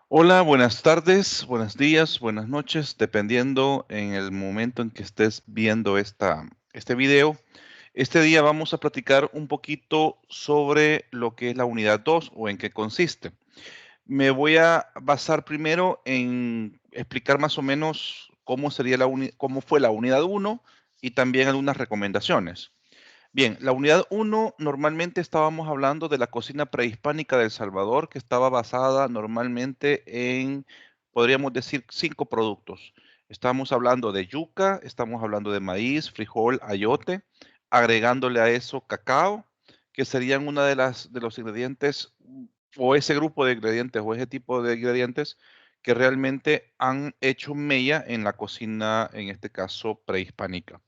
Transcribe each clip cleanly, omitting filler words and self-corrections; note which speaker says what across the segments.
Speaker 1: Hola, buenas tardes, buenos días, buenas noches, dependiendo en el momento en que estés viendo este video. Este día vamos a platicar un poquito sobre lo que es la unidad 2 o en qué consiste. Me voy a basar primero en explicar más o menos cómo fue la unidad 1 y también algunas recomendaciones. Bien, la unidad 1 normalmente estábamos hablando de la cocina prehispánica de El Salvador, que estaba basada normalmente en, podríamos decir, 5 productos. Estamos hablando de yuca, estamos hablando de maíz, frijol, ayote, agregándole a eso cacao, que serían una de los ingredientes, o ese grupo de ingredientes, o ese tipo de ingredientes que realmente han hecho mella en la cocina, en este caso, prehispánica.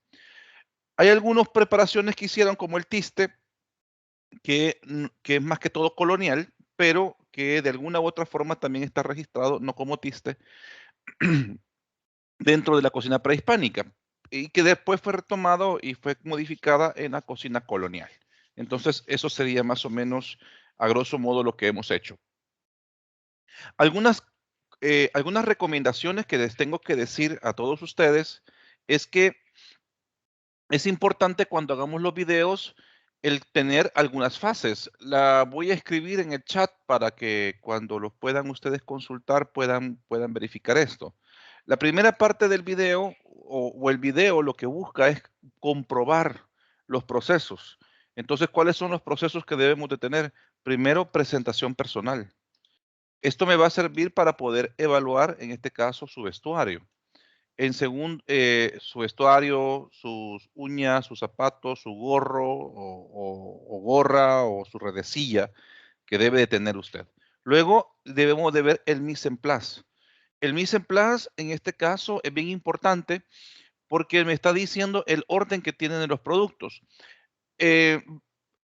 Speaker 1: Hay algunas preparaciones que hicieron, como el tiste, que es más que todo colonial, pero que de alguna u otra forma también está registrado, no como tiste, dentro de la cocina prehispánica, y que después fue retomado y fue modificada en la cocina colonial. Entonces, eso sería más o menos, a grosso modo, lo que hemos hecho. Algunas, algunas recomendaciones que les tengo que decir a todos ustedes es que es importante cuando hagamos los videos el tener algunas fases. La voy a escribir en el chat para que cuando los puedan ustedes consultar puedan verificar esto. La primera parte del video o el video lo que busca es comprobar los procesos. Entonces, ¿cuáles son los procesos que debemos de tener? Primero, presentación personal. Esto me va a servir para poder evaluar, en este caso, su vestuario. En su vestuario, sus uñas, sus zapatos, su gorro o gorra o su redecilla que debe de tener usted. Luego debemos de ver el mise en place. El mise en place en este caso es bien importante porque me está diciendo el orden que tienen los productos. Eh,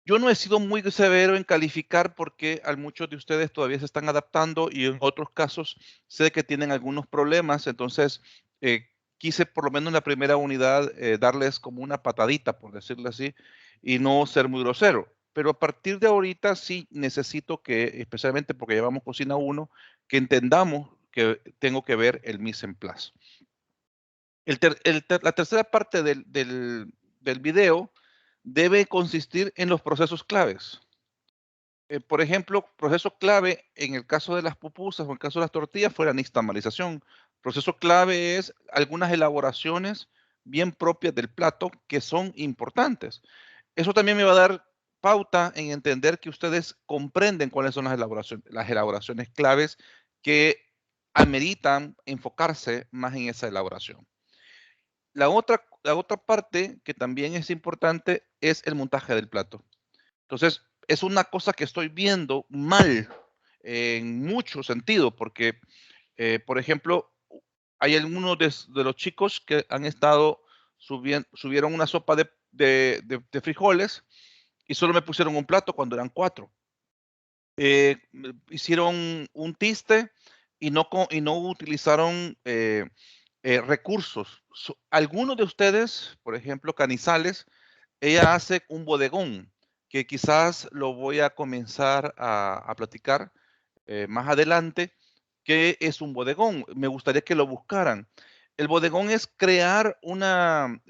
Speaker 1: yo no he sido muy severo en calificar porque a muchos de ustedes todavía se están adaptando y en otros casos sé que tienen algunos problemas, entonces eh, quise por lo menos en la primera unidad darles como una patadita, por decirlo así, y no ser muy grosero. Pero a partir de ahorita sí necesito que, especialmente porque llevamos cocina uno, que entendamos que tengo que ver el mise en place. La tercera parte del video debe consistir en los procesos claves. Por ejemplo, proceso clave en el caso de las pupusas o en el caso de las tortillas fue la nixtamalización. Proceso clave es algunas elaboraciones bien propias del plato que son importantes. Eso también me va a dar pauta en entender que ustedes comprenden cuáles son las elaboraciones claves que ameritan enfocarse más en esa elaboración. La otra parte que también es importante es el montaje del plato. Entonces, es una cosa que estoy viendo mal en mucho sentido, porque, por ejemplo, hay algunos de los chicos que han estado subieron una sopa de frijoles y solo me pusieron un plato cuando eran 4. Hicieron un tiste y no utilizaron recursos. Algunos de ustedes, por ejemplo, Canizales, ella hace un bodegón que quizás lo voy a comenzar a platicar más adelante. ¿Qué es un bodegón? Me gustaría que lo buscaran. El bodegón es crear un-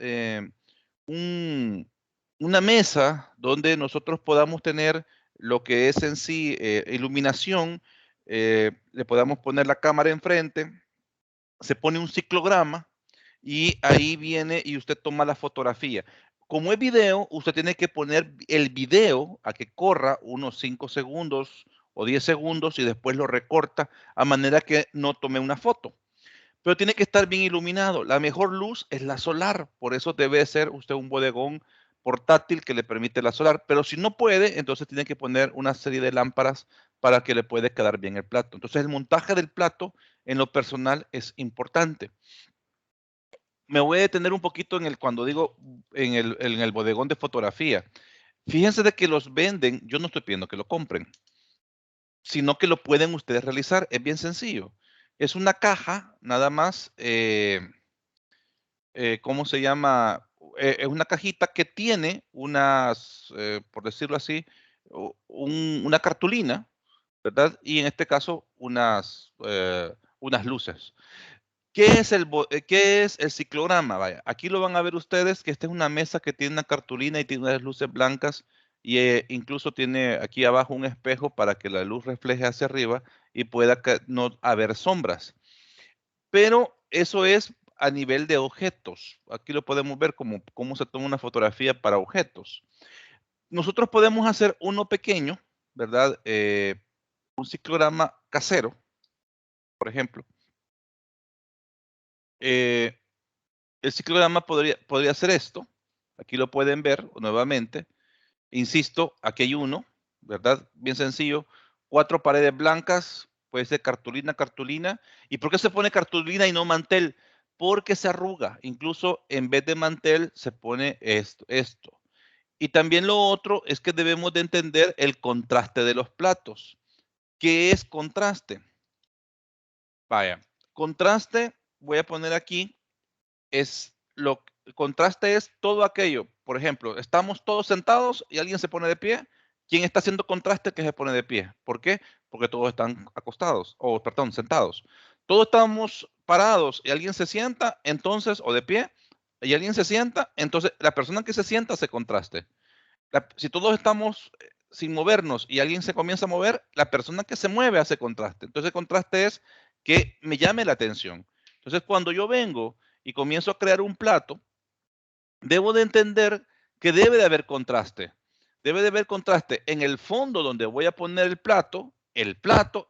Speaker 1: una mesa donde nosotros podamos tener lo que es en sí iluminación, le podamos poner la cámara enfrente, se pone un ciclograma y ahí viene y usted toma la fotografía. Como es video, usted tiene que poner el video a que corra unos 5 segundos o 10 segundos y después lo recorta a manera que no tome una foto. Pero tiene que estar bien iluminado. La mejor luz es la solar, por eso debe ser usted un bodegón portátil que le permite la solar. Pero si no puede, entonces tiene que poner una serie de lámparas para que le pueda quedar bien el plato. Entonces el montaje del plato en lo personal es importante. Me voy a detener un poquito cuando digo en el bodegón de fotografía. Fíjense de que los venden, yo no estoy pidiendo que lo compren, sino que lo pueden ustedes realizar. Es bien sencillo. Es una caja, nada más, ¿cómo se llama? es una cajita que tiene unas, por decirlo así, una cartulina, ¿verdad? Y en este caso, unas luces. ¿Qué es el ciclograma? Vaya, aquí lo van a ver ustedes que esta es una mesa que tiene una cartulina y tiene unas luces blancas y incluso tiene aquí abajo un espejo para que la luz refleje hacia arriba y pueda no haber sombras. Pero eso es a nivel de objetos. Aquí lo podemos ver como cómo se toma una fotografía para objetos. Nosotros podemos hacer uno pequeño, ¿verdad? Un ciclograma casero, por ejemplo. Eh, el ciclograma podría ser esto. Aquí lo pueden ver nuevamente. Insisto, aquí hay uno, ¿verdad? Bien sencillo. 4 paredes blancas, puede ser cartulina, cartulina. ¿Y por qué se pone cartulina y no mantel? Porque se arruga. Incluso en vez de mantel se pone esto. Y también lo otro es que debemos de entender el contraste de los platos. ¿Qué es contraste? Vaya, contraste, voy a poner aquí, contraste es todo aquello. Por ejemplo, estamos todos sentados y alguien se pone de pie. ¿Quién está haciendo contraste que se pone de pie? ¿Por qué? Porque todos están acostados, o perdón, sentados. Todos estamos parados y alguien se sienta, entonces, o de pie, y alguien se sienta, entonces la persona que se sienta hace contraste. Si todos estamos sin movernos y alguien se comienza a mover, la persona que se mueve hace contraste. Entonces, el contraste es que me llame la atención. Entonces, cuando yo vengo y comienzo a crear un plato, debo de entender que debe de haber contraste. Debe de haber contraste en el fondo donde voy a poner el plato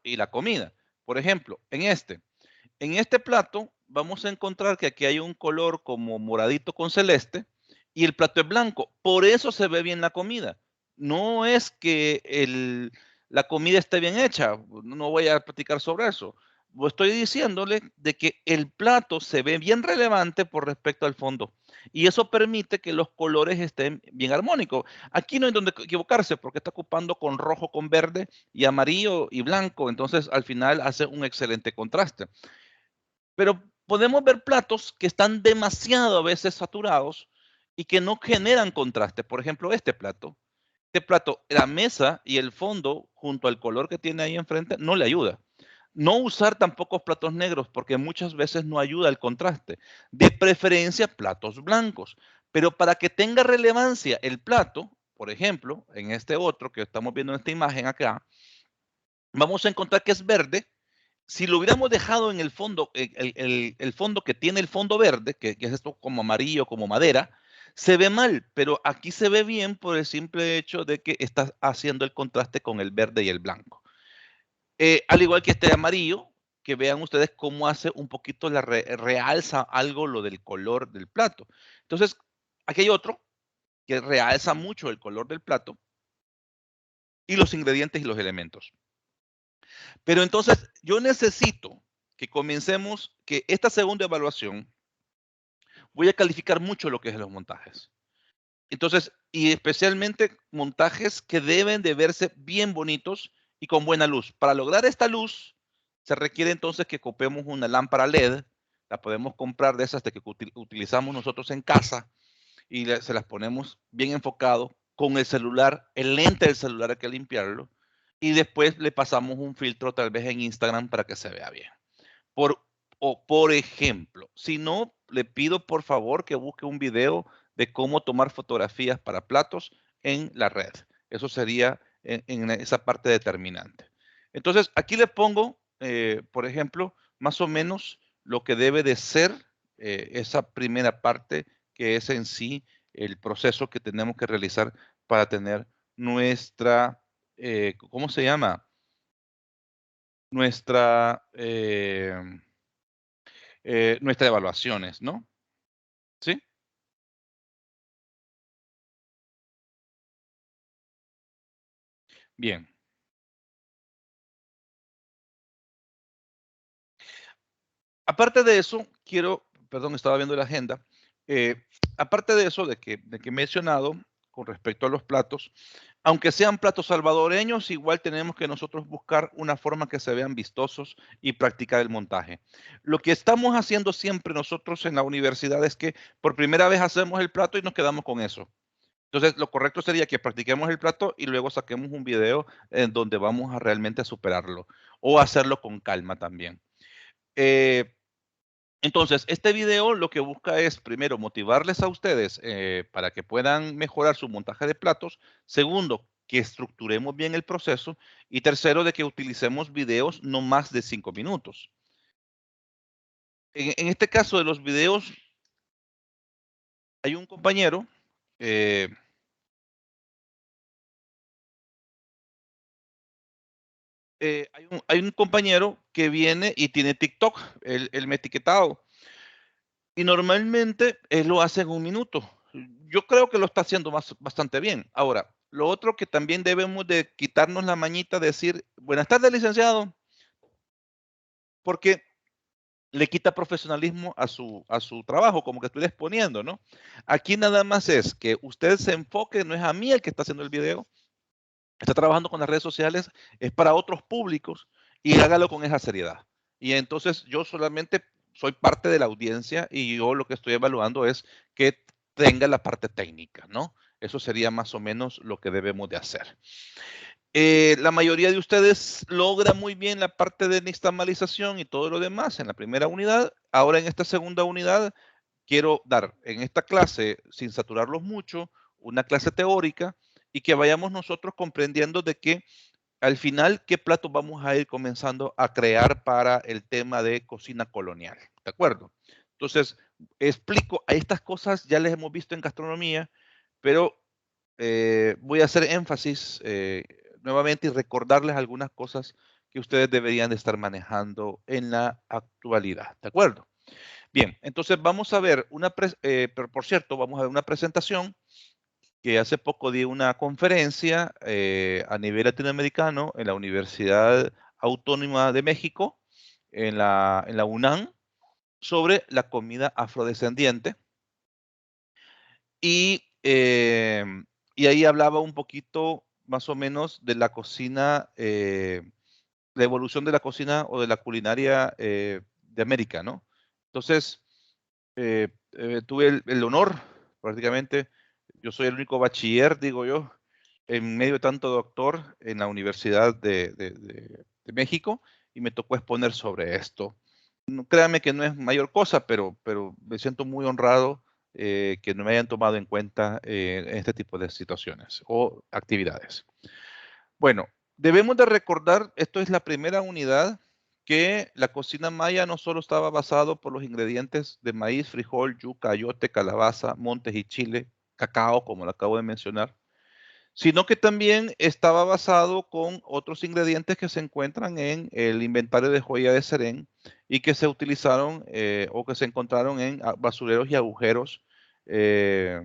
Speaker 1: y la comida. Por ejemplo, en este plato vamos a encontrar que aquí hay un color como moradito con celeste y el plato es blanco. Por eso se ve bien la comida. No es que la comida esté bien hecha. No voy a platicar sobre eso. Estoy diciéndole de que el plato se ve bien relevante por respecto al fondo. Y eso permite que los colores estén bien armónicos. Aquí no hay donde equivocarse porque está ocupando con rojo, con verde y amarillo y blanco. Entonces al final hace un excelente contraste. Pero podemos ver platos que están demasiado a veces saturados y que no generan contraste. Por ejemplo, este plato, la mesa y el fondo junto al color que tiene ahí enfrente no le ayuda. No usar tampoco platos negros porque muchas veces no ayuda el contraste. De preferencia platos blancos. Pero para que tenga relevancia el plato, por ejemplo, en este otro que estamos viendo en esta imagen acá, vamos a encontrar que es verde. Si lo hubiéramos dejado en el fondo, el fondo que tiene el fondo verde, que es esto como amarillo, como madera, se ve mal, pero aquí se ve bien por el simple hecho de que está haciendo el contraste con el verde y el blanco. Al igual que este amarillo, que vean ustedes cómo hace un poquito, realza algo lo del color del plato. Entonces, aquí hay otro que realza mucho el color del plato y los ingredientes y los elementos. Pero entonces yo necesito que comencemos, que esta segunda evaluación, voy a calificar mucho lo que es los montajes. Entonces, y especialmente montajes que deben de verse bien bonitos y con buena luz. Para lograr esta luz, se requiere entonces que ocupemos una lámpara LED. La podemos comprar de esas que utilizamos nosotros en casa y se las ponemos bien enfocado con el celular, el lente del celular hay que limpiarlo y después le pasamos un filtro tal vez en Instagram para que se vea bien. Por ejemplo, si no, le pido por favor que busque un video de cómo tomar fotografías para platos en la red. Eso sería en esa parte determinante. Entonces, aquí le pongo, por ejemplo, más o menos lo que debe de ser esa primera parte que es en sí el proceso que tenemos que realizar para tener nuestra, ¿cómo se llama? Nuestra, nuestras evaluaciones, ¿no? ¿Sí? Bien. Aparte de eso, perdón, estaba viendo la agenda. Aparte de eso, de que he mencionado con respecto a los platos, aunque sean platos salvadoreños, igual tenemos que nosotros buscar una forma que se vean vistosos y practicar el montaje. Lo que estamos haciendo siempre nosotros en la universidad es que por primera vez hacemos el plato y nos quedamos con eso. Entonces, lo correcto sería que practiquemos el plato y luego saquemos un video en donde vamos a realmente a superarlo o hacerlo con calma también. Eh, entonces, este video lo que busca es, primero, motivarles a ustedes para que puedan mejorar su montaje de platos. Segundo, que estructuremos bien el proceso. Y tercero, de que utilicemos videos no más de 5 minutos. En este caso de los videos, hay un compañero, eh, hay un compañero que viene y tiene TikTok, él me ha etiquetado. Y normalmente él lo hace en 1 minuto. Yo creo que lo está haciendo bastante bien. Ahora, lo otro que también debemos de quitarnos la mañita de decir, buenas tardes, licenciado, porque le quita profesionalismo a su trabajo, como que estoy exponiendo, ¿no? Aquí nada más es que usted se enfoque, no es a mí el que está haciendo el video, está trabajando con las redes sociales, es para otros públicos y hágalo con esa seriedad. Y entonces yo solamente soy parte de la audiencia y yo lo que estoy evaluando es que tenga la parte técnica, ¿no? Eso sería más o menos lo que debemos de hacer. La mayoría de ustedes logra muy bien la parte de nixtamalización y todo lo demás en la primera unidad. Ahora en esta segunda unidad quiero dar en esta clase, sin saturarlos mucho, una clase teórica y que vayamos nosotros comprendiendo de que al final, ¿qué platos vamos a ir comenzando a crear para el tema de cocina colonial? ¿De acuerdo? Entonces, explico, a estas cosas ya les hemos visto en gastronomía, pero voy a hacer énfasis nuevamente y recordarles algunas cosas que ustedes deberían de estar manejando en la actualidad. ¿De acuerdo? Bien, entonces vamos a ver pero por cierto, vamos a ver una presentación que hace poco di una conferencia a nivel latinoamericano en la Universidad Autónoma de México, en la UNAM, sobre la comida afrodescendiente. Y, y ahí hablaba un poquito más o menos de la cocina, la evolución de la cocina o de la culinaria de América, ¿no? Entonces, tuve el honor, prácticamente, yo soy el único bachiller, digo yo, en medio de tanto doctor en la Universidad de México, y me tocó exponer sobre esto. No, créanme que no es mayor cosa, pero me siento muy honrado que no me hayan tomado en cuenta en este tipo de situaciones o actividades. Bueno, debemos de recordar, esto es la primera unidad, que la cocina maya no solo estaba basado por los ingredientes de maíz, frijol, yuca, ayote, calabaza, montes y chile, cacao, como lo acabo de mencionar, sino que también estaba basado con otros ingredientes que se encuentran en el inventario de joya de Serén y que se utilizaron o que se encontraron en basureros y agujeros eh,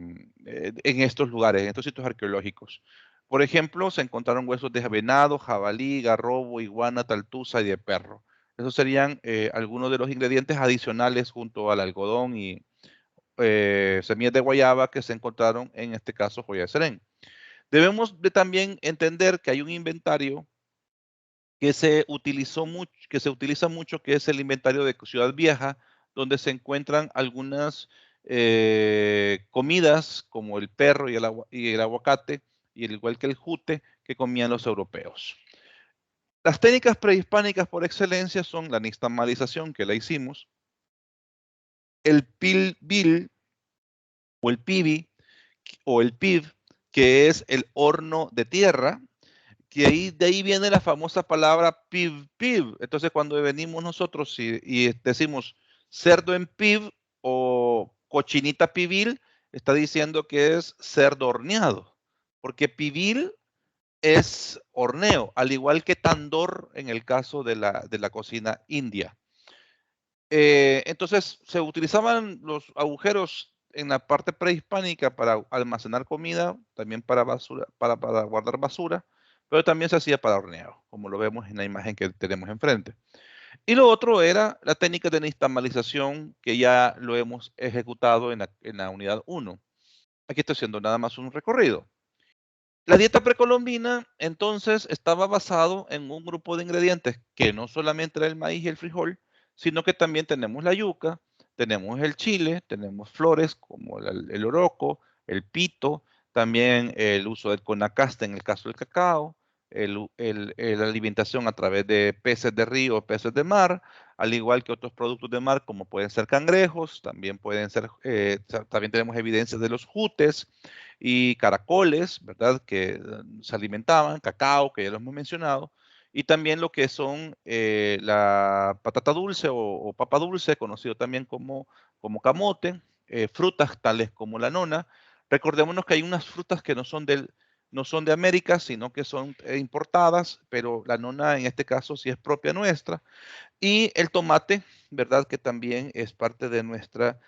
Speaker 1: en estos lugares, en estos sitios arqueológicos. Por ejemplo, se encontraron huesos de venado, jabalí, garrobo, iguana, taltuza y de perro. Esos serían algunos de los ingredientes adicionales junto al algodón y semillas de guayaba que se encontraron en este caso joya de Serén. Debemos de también entender que hay un inventario que se utilizó mucho, que se utiliza mucho, que es el inventario de Ciudad Vieja, donde se encuentran algunas comidas como el perro y el aguacate, y al igual que el jute, que comían los europeos. Las técnicas prehispánicas por excelencia son la nixtamalización, que la hicimos, el pilbil o el pibi o el piv, que es el horno de tierra, que de ahí viene la famosa palabra piv, piv. Entonces, cuando venimos nosotros y decimos cerdo en piv o cochinita pibil, está diciendo que es cerdo horneado, porque pibil es horneo, al igual que tandor en el caso de la cocina india. Entonces, se utilizaban los agujeros en la parte prehispánica para almacenar comida, también para basura, para guardar basura, pero también se hacía para horneado, como lo vemos en la imagen que tenemos enfrente. Y lo otro era la técnica de nixtamalización, que ya lo hemos ejecutado en la unidad 1. Aquí estoy haciendo nada más un recorrido. La dieta precolombina, entonces, estaba basado en un grupo de ingredientes que no solamente era el maíz y el frijol, sino que también tenemos la yuca, tenemos el chile, tenemos flores como el oroco, el pito, también el uso del conacaste en el caso del cacao, la alimentación a través de peces de río o peces de mar, al igual que otros productos de mar como pueden ser cangrejos, también pueden ser, también tenemos evidencias de los jutes, y caracoles, ¿verdad? Que se alimentaban, cacao, que ya lo hemos mencionado, y también lo que son la patata dulce o papa dulce, conocido también como camote, frutas tales como la nona. Recordémonos que hay unas frutas que no son de América, sino que son importadas, pero la nona en este caso sí es propia nuestra. Y el tomate, ¿verdad? Que también es parte de nuestra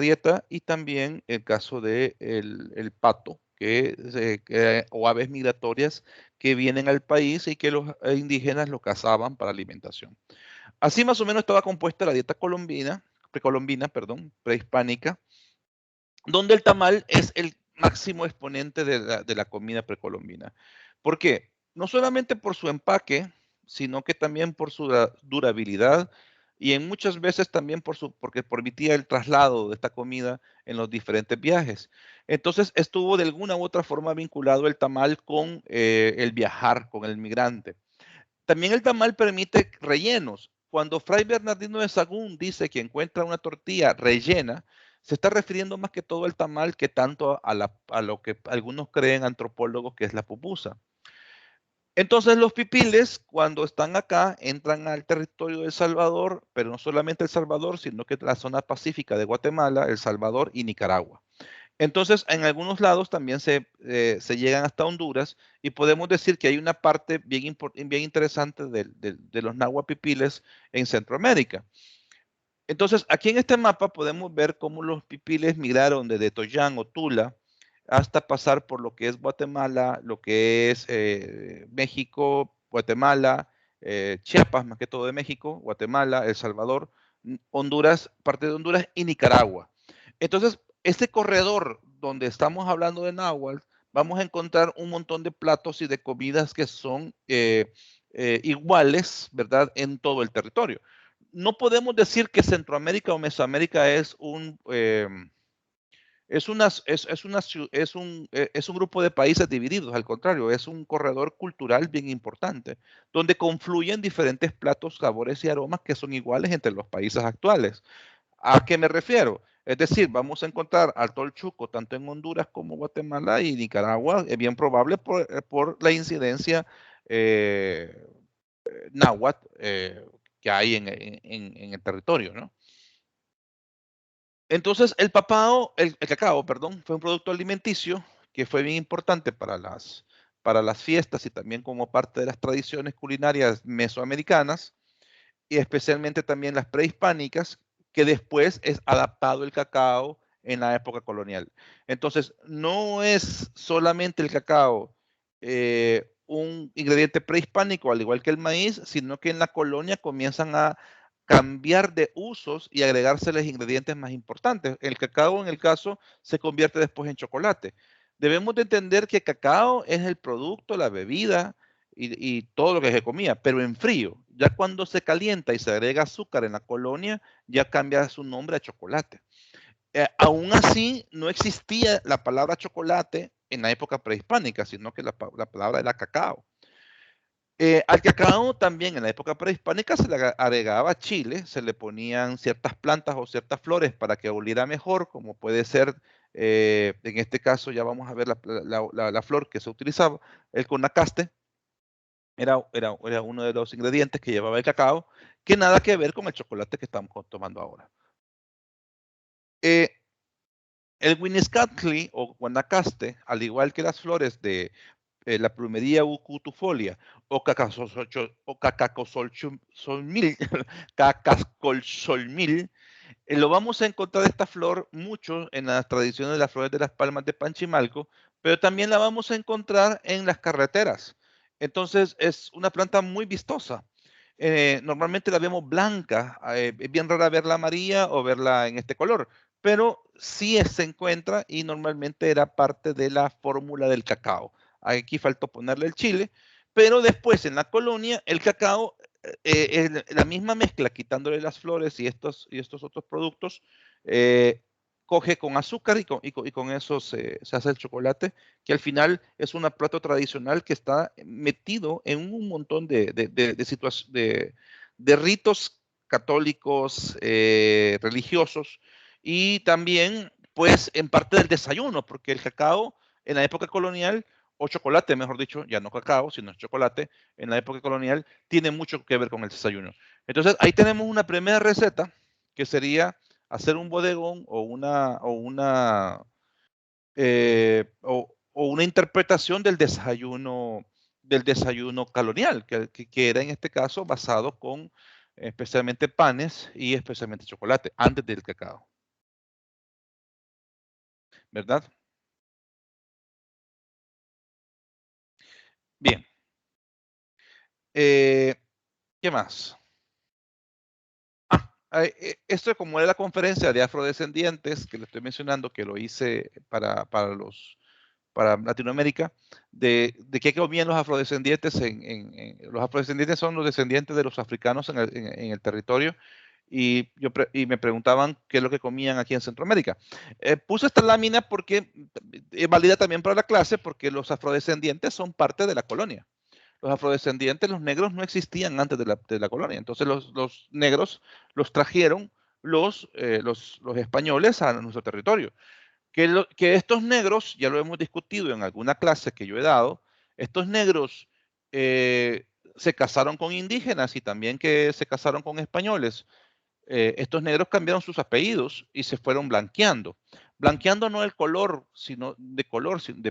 Speaker 1: dieta. Y también el caso de el pato, o aves migratorias que vienen al país y que los indígenas lo cazaban para alimentación. Así más o menos estaba compuesta la dieta precolombina, perdón, prehispánica, donde el tamal es el máximo exponente de la comida precolombina. ¿Por qué? No solamente por su empaque, sino que también por su durabilidad y en muchas veces también porque permitía el traslado de esta comida en los diferentes viajes. Entonces estuvo de alguna u otra forma vinculado el tamal con el viajar, con el migrante. También el tamal permite rellenos. Cuando Fray Bernardino de Sagún dice que encuentra una tortilla rellena, se está refiriendo más que todo al tamal que tanto a lo que algunos creen antropólogos que es la pupusa. Entonces los pipiles, cuando están acá, entran al territorio de El Salvador, pero no solamente El Salvador, sino que la zona pacífica de Guatemala, El Salvador y Nicaragua. Entonces, en algunos lados también se llegan hasta Honduras y podemos decir que hay una parte bien interesante de los nahuapipiles en Centroamérica. Entonces, aquí en este mapa podemos ver cómo los pipiles migraron desde Toyán o Tula hasta pasar por lo que es Guatemala, lo que es México, Guatemala, Chiapas, más que todo de México, Guatemala, El Salvador, Honduras, parte de Honduras y Nicaragua. Entonces, este corredor donde estamos hablando de náhuatl, vamos a encontrar un montón de platos y de comidas que son iguales, ¿verdad?, en todo el territorio. No podemos decir que Centroamérica o Mesoamérica es un grupo de países divididos, al contrario, es un corredor cultural bien importante, donde confluyen diferentes platos, sabores y aromas que son iguales entre los países actuales. ¿A qué me refiero? Es decir, vamos a encontrar atol chuco tanto en Honduras como Guatemala y Nicaragua, es bien probable por la incidencia eh, náhuatl que hay en el territorio, ¿no? Entonces, el cacao, perdón, fue un producto alimenticio que fue bien importante para las fiestas y también como parte de las tradiciones culinarias mesoamericanas y especialmente también las prehispánicas, que después es adaptado el cacao en la época colonial. Entonces, no es solamente el cacao un ingrediente prehispánico, al igual que el maíz, sino que en la colonia comienzan a cambiar de usos y agregárseles ingredientes más importantes. El cacao, en el caso, se convierte después en chocolate. Debemos de entender que cacao es el producto, la bebida, y todo lo que se comía, pero en frío. Ya cuando se calienta y se agrega azúcar en la colonia, ya cambia su nombre a chocolate. Aún así, no existía la palabra chocolate en la época prehispánica, sino que la palabra era cacao. Al cacao también en la época prehispánica se le agregaba chile, se le ponían ciertas plantas o ciertas flores para que oliera mejor, como puede ser, en este caso ya vamos a ver la flor que se utilizaba, el conacaste, era uno de los ingredientes que llevaba el cacao, que nada que ver con el chocolate que estamos tomando ahora. Eh, el Winniscatli o Guanacaste, al igual que las flores de la plumería ucutufolia o cacacosolmil, cacascolsolmil, lo vamos a encontrar esta flor mucho en las tradiciones de las flores de las palmas de Panchimalco, pero también la vamos a encontrar en las carreteras. Entonces es una planta muy vistosa. Normalmente la vemos blanca, es bien rara verla amarilla o verla en este color, pero sí se encuentra y normalmente era parte de la fórmula del cacao. aquí faltó ponerle el chile, pero después en la colonia el cacao, la misma mezcla, quitándole las flores y estos otros productos, coge con azúcar y con eso se hace el chocolate, que al final es un plato tradicional que está metido en un montón de ritos católicos, religiosos, y también, pues, en parte del desayuno, porque el cacao en la época colonial, o chocolate, mejor dicho, ya no cacao, sino chocolate, en la época colonial, tiene mucho que ver con el desayuno. Entonces, ahí tenemos una primera receta, que sería hacer un bodegón o una interpretación del desayuno colonial, que era en este caso basado con especialmente panes y especialmente chocolate, antes del cacao, ¿verdad? Bien, eh, ¿qué más? Esto como era la conferencia de afrodescendientes que le estoy mencionando, que lo hice para Latinoamérica, de qué comían los afrodescendientes. Los afrodescendientes son los descendientes de los africanos en el territorio, y me preguntaban qué es lo que comían aquí en Centroamérica. Puse esta lámina porque es válida también para la clase, porque los afrodescendientes son parte de la colonia. Los afrodescendientes, los negros, no existían antes de la colonia. Entonces los negros los trajeron los españoles a nuestro territorio. Que estos negros, ya lo hemos discutido en alguna clase que yo he dado, estos negros se casaron con indígenas y también que se casaron con españoles. Estos negros cambiaron sus apellidos y se fueron blanqueando. Blanqueando no el color, sino de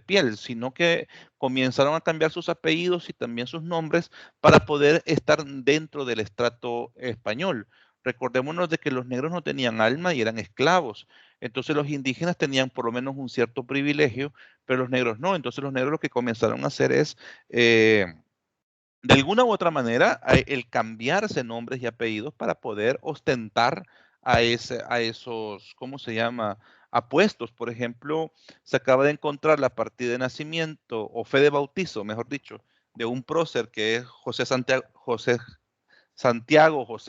Speaker 1: piel, sino que comenzaron a cambiar sus apellidos y también sus nombres para poder estar dentro del estrato español. Recordémonos de que los negros no tenían alma y eran esclavos. Entonces los indígenas tenían por lo menos un cierto privilegio, pero los negros no. Entonces los negros lo que comenzaron a hacer es de alguna u otra manera, el cambiarse nombres y apellidos para poder ostentar a esos, ¿cómo se llama? A puestos. Por ejemplo, se acaba de encontrar la partida de nacimiento o fe de bautizo, mejor dicho, de un prócer que es José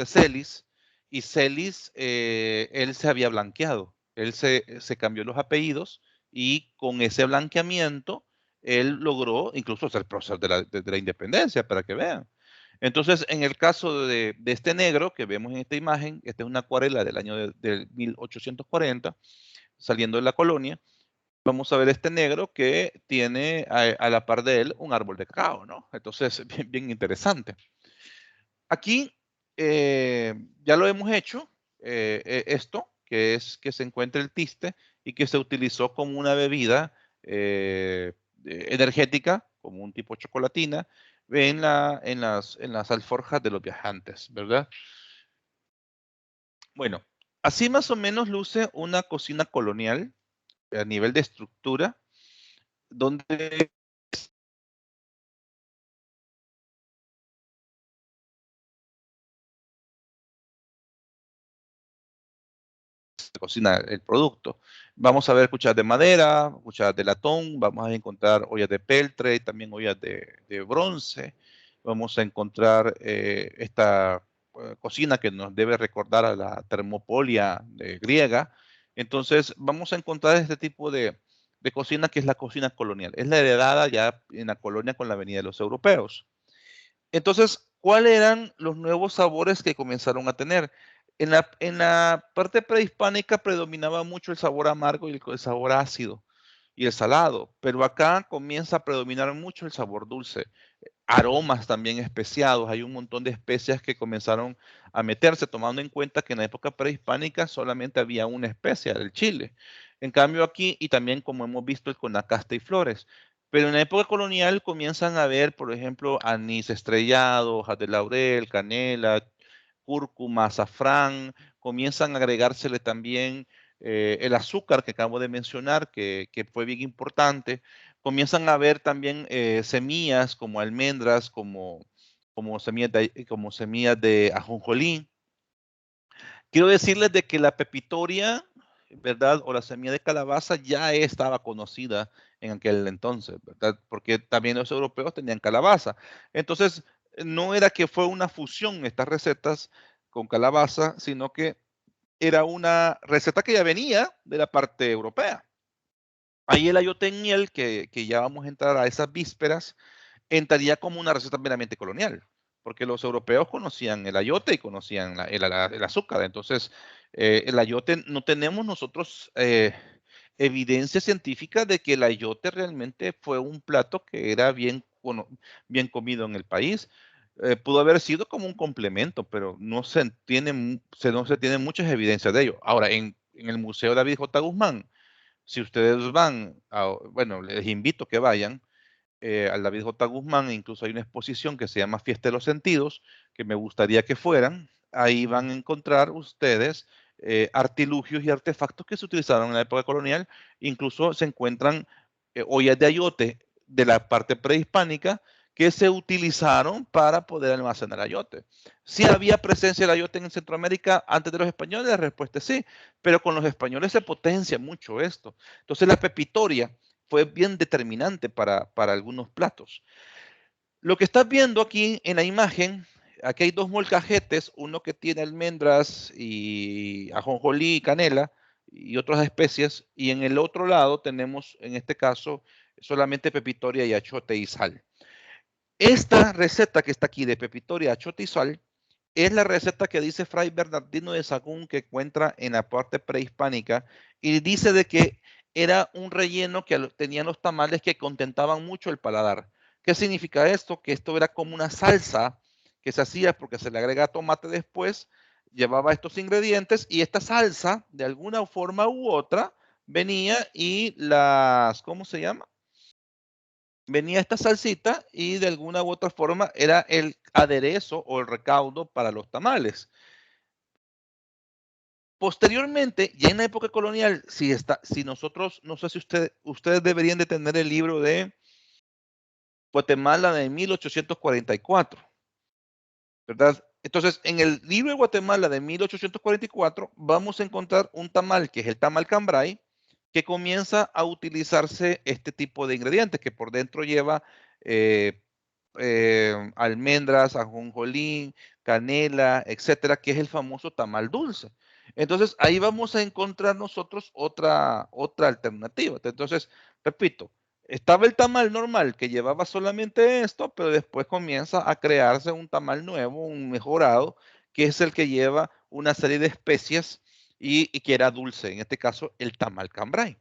Speaker 1: Celis, y Celis, él se había blanqueado, él se cambió los apellidos, y con ese blanqueamiento él logró incluso ser prócer de la independencia, para que vean. Entonces, en el caso de este negro que vemos en esta imagen, esta es una acuarela del año del 1840, saliendo de la colonia. Vamos a ver este negro que tiene a la par de él un árbol de cacao, ¿no? Entonces, bien, bien interesante. Aquí ya lo hemos hecho, esto, que es que se encuentra el tiste y que se utilizó como una bebida energética, como un tipo chocolatina, en las alforjas de los viajantes, ¿verdad? Bueno, así más o menos luce una cocina colonial a nivel de estructura, donde se cocina el producto. Vamos a ver cucharas de madera, cucharas de latón, vamos a encontrar ollas de peltre, también ollas de bronce. Vamos a encontrar esta cocina que nos debe recordar a la termopolia griega. Entonces, vamos a encontrar este tipo de cocina, que es la cocina colonial. Es la heredada ya en la colonia con la venida de los europeos. Entonces, ¿cuáles eran los nuevos sabores que comenzaron a tener? En la parte prehispánica predominaba mucho el sabor amargo y el sabor ácido y el salado, pero acá comienza a predominar mucho el sabor dulce. Aromas también especiados, hay un montón de especias que comenzaron a meterse, tomando en cuenta que en la época prehispánica solamente había una especia, el chile. En cambio aquí, y también como hemos visto, el conacasta y flores. Pero en la época colonial comienzan a ver, por ejemplo, anís estrellado, hojas de laurel, canela, cúrcuma, azafrán. Comienzan a agregársele también el azúcar que acabo de mencionar, que fue bien importante. Comienzan a ver también semillas como almendras, como semillas de ajonjolí. Quiero decirles de que la pepitoria, ¿verdad? O la semilla de calabaza ya estaba conocida en aquel entonces, ¿verdad? Porque también los europeos tenían calabaza. Entonces, no era que fue una fusión estas recetas con calabaza, sino que era una receta que ya venía de la parte europea. Ahí el ayote en miel, que ya vamos a entrar a esas vísperas, entraría como una receta meramente colonial, porque los europeos conocían el ayote y conocían el azúcar. Entonces, el ayote, no tenemos nosotros evidencia científica de que el ayote realmente fue un plato que era bien comido en el país. Pudo haber sido como un complemento, pero no se tienen muchas evidencias de ello. Ahora, en el Museo David J. Guzmán, si ustedes van, bueno, les invito a que vayan, al David J. Guzmán, incluso hay una exposición que se llama Fiesta de los Sentidos, que me gustaría que fueran. Ahí van a encontrar ustedes artilugios y artefactos que se utilizaron en la época colonial. Incluso se encuentran ollas de ayote de la parte prehispánica que se utilizaron para poder almacenar ayote. Si había presencia del ayote en Centroamérica antes de los españoles, la respuesta es sí, pero con los españoles se potencia mucho esto. Entonces la pepitoria fue bien determinante para algunos platos. Lo que estás viendo aquí en la imagen, aquí hay dos molcajetes, uno que tiene almendras y ajonjolí y canela y otras especies, y en el otro lado tenemos, en este caso, solamente pepitoria y achote y sal. Esta receta que está aquí de pepitoria, achote y sal es la receta que dice Fray Bernardino de Sahagún, que encuentra en la parte prehispánica, y dice de que era un relleno que tenían los tamales que contentaban mucho el paladar. ¿Qué significa esto? Que esto era como una salsa que se hacía porque se le agrega tomate después, llevaba estos ingredientes y esta salsa, de alguna forma u otra, venía y ¿cómo se llama? Venía esta salsita y de alguna u otra forma era el aderezo o el recaudo para los tamales. Posteriormente, ya en la época colonial, si nosotros, no sé si ustedes deberían de tener el libro de Guatemala de 1844, ¿verdad? Entonces, en el libro de Guatemala de 1844 vamos a encontrar un tamal, que es el tamal cambray, que comienza a utilizarse este tipo de ingredientes, que por dentro lleva eh, almendras, ajonjolí, canela, etcétera, que es el famoso tamal dulce. Entonces, ahí vamos a encontrar nosotros otra alternativa. Entonces, repito, estaba el tamal normal que llevaba solamente esto, pero después comienza a crearse un tamal nuevo, un mejorado, que es el que lleva una serie de especias y que era dulce, en este caso el tamal cambray.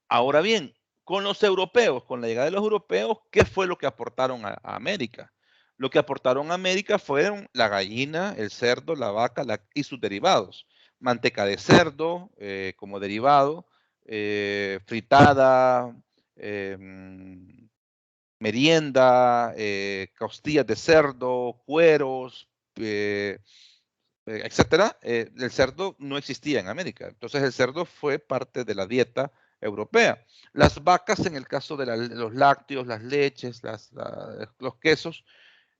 Speaker 1: Ahora bien, con los europeos, con la llegada de los europeos, ¿qué fue lo que aportaron a América? Lo que aportaron a América fueron la gallina, el cerdo, la vaca y sus derivados. Manteca de cerdo como derivado, fritada, merienda, costillas de cerdo, cueros, etcétera. El cerdo no existía en América. Entonces el cerdo fue parte de la dieta europea. Las vacas, en el caso de los lácteos, las leches, los quesos,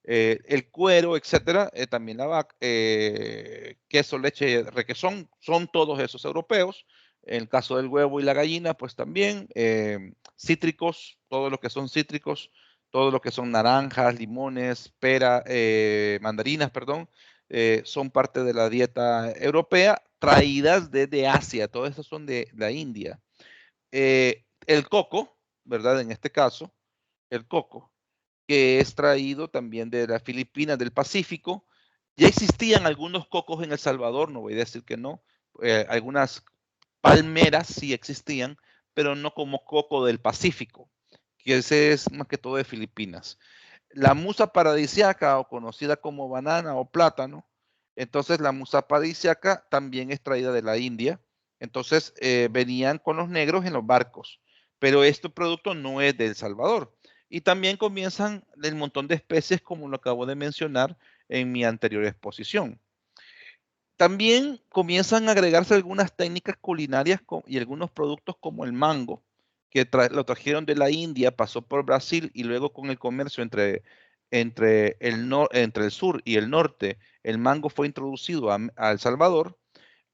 Speaker 1: el cuero, etcétera, también la vaca, queso, leche, requesón, son todos esos europeos. En el caso del huevo y la gallina, pues también cítricos, todo lo que son cítricos, todo lo que son naranjas, limones, mandarinas, perdón, son parte de la dieta europea, traídas desde Asia, todas esas son de la India. El coco, ¿verdad? En este caso, el coco, que es traído también de las Filipinas, del Pacífico. Ya existían algunos cocos en El Salvador, no voy a decir que no. Algunas palmeras sí existían, pero no como coco del Pacífico, que ese es más que todo de Filipinas. La musa paradisiaca, o conocida como banana o plátano, entonces la musa paradisiaca también es traída de la India. Entonces venían con los negros en los barcos, pero este producto no es de El Salvador. Y también comienzan el montón de especies, como lo acabo de mencionar en mi anterior exposición. También comienzan a agregarse algunas técnicas culinarias y algunos productos como el mango, que lo trajeron de la India, pasó por Brasil y luego con el comercio entre el sur y el norte, el mango fue introducido a El Salvador.